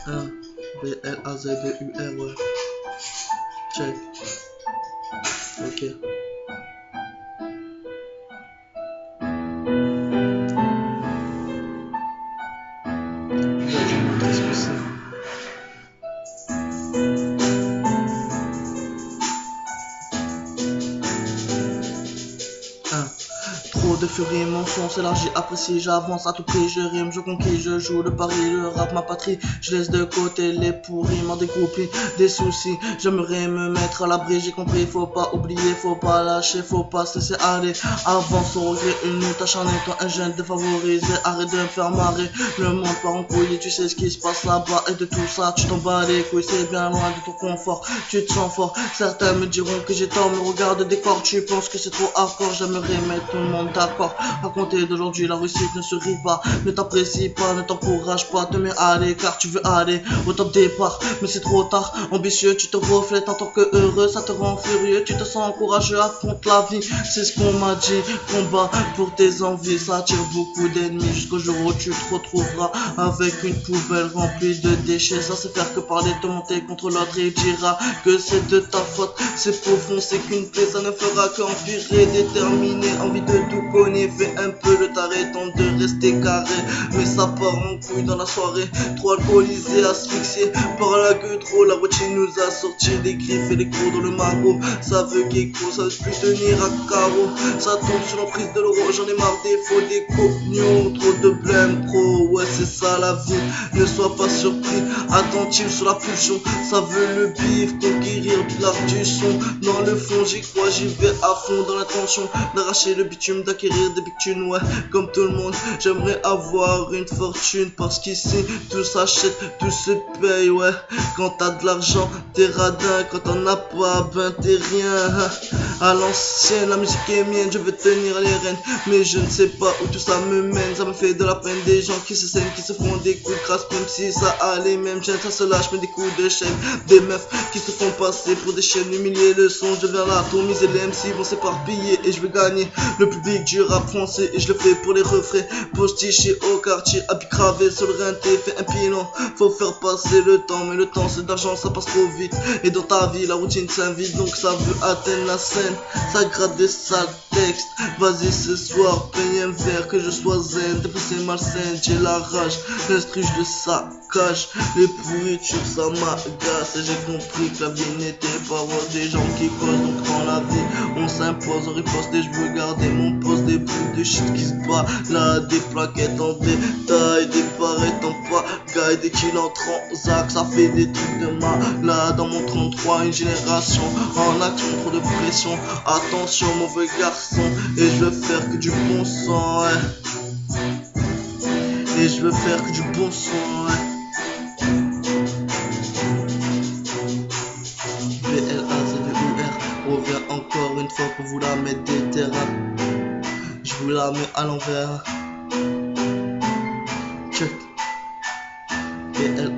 B-L-A-Z-E-U-R, ouais. Check. Ok. Je vais vous montrer ce que c'est. Trop de furie, mon son s'élargit, apprécie, j'avance à tout prix, je rime, je conquis, je joue le pari, le rap, ma patrie, je laisse de côté les pourris, m'en dégoupille, des soucis, j'aimerais me mettre à l'abri, j'ai compris, faut pas oublier, faut pas lâcher, faut pas se laisser aller, avance au regret, une lutte acharnée, toi un jeune défavorisé, arrête de me faire marrer, le monde part en couille, tu sais ce qui se passe là-bas, et de tout ça, tu t'en bats les couilles, c'est bien loin de ton confort, tu te sens fort, certains me diront que j'ai tort, me regarde des corps, tu penses que c'est trop hardcore, j'aimerais mettre tout le monde d'accord. À compter d'aujourd'hui, la réussite ne se rit pas, ne t'apprécie pas, ne t'encourage pas, te mets à l'écart, tu veux aller au top départ, mais c'est trop tard. Ambitieux, tu te reflètes en tant que heureux, ça te rend furieux, tu te sens courageux, affronte la vie, c'est ce qu'on m'a dit. Combat pour tes envies, ça attire beaucoup d'ennemis, jusqu'au jour où tu te retrouveras avec une poubelle remplie de déchets, ça se faire que parler, te monter contre l'autre et dira que c'est de ta faute, c'est profond, c'est qu'une plaie, ça ne fera qu'empirer, déterminé, envie de tout connaît, fais un peu le taré, tente de rester carré, mais ça part en couille dans la soirée, trop alcoolisé, asphyxié par la queue, trop la routine nous a sorti les griffes et les crocs dans le magot, ça veut qu'écho, ça veut plus tenir à carreau, ça tombe sur l'emprise de l'euro, j'en ai marre des faux, des cognons, trop de blême, trop, ouais c'est ça la vie, ne sois pas surpris, attentif sur la pulsion, ça veut le bif, conquérir de l'art du son, dans le fond j'y crois, j'y vais à fond dans l'intention, d'arracher le bitume, d'acquérir des bitumes, ouais, comme tout le monde, j'aimerais avoir une fortune, parce qu'ici, tout s'achète, tout se paye, ouais, quand t'as de l'argent, t'es radin, quand t'en as pas, ben t'es rien, à l'ancienne, la musique est mienne, je veux tenir les rênes, mais je ne sais pas où tout ça me mène, ça me fait de la peine, des gens qui se saignent, qui se font des coups de crasse, même si ça allait, même gêne, ça se lâche, mais des coups de chaîne, des meufs qui se font passer pour des chaînes, humilier le son, je viens là, miser les MC vont s'éparpiller, et je vais gagner le public du rap français, et je le fais pour les refrains, postiché au quartier, habit gravé sur le rinté, fait un pilon, faut faire passer le temps, mais le temps c'est d'argent, ça passe trop vite, et dans ta vie la routine s'invite, donc ça veut atteindre la scène, ça gratte des sales textes, vas-y ce soir, paye un verre que je sois zen, t'es poussé malsaine, j'ai la rage, l'instru je le saccage, les pourritures ça m'agace, et j'ai compris que la vie n'était pas rose, des gens qui causent, donc dans la vie on s'impose, on riposte et je veux garder mon poste, des bouts de shit qui se bat, là des plaquettes en détail, des barrettes en pagaille, des kills en transac, ça fait des trucs de malade, dans mon 33 une génération en action, trop de pression, attention mauvais garçon, et je veux faire que du bon sang, ouais. Et je veux faire que du bon son, ouais. B-L-A-Z-E-U-R, revient encore une fois pour vous la mettre des terrains. Je vous la mets à l'envers. Check. B-L-A-Z-E-U-R.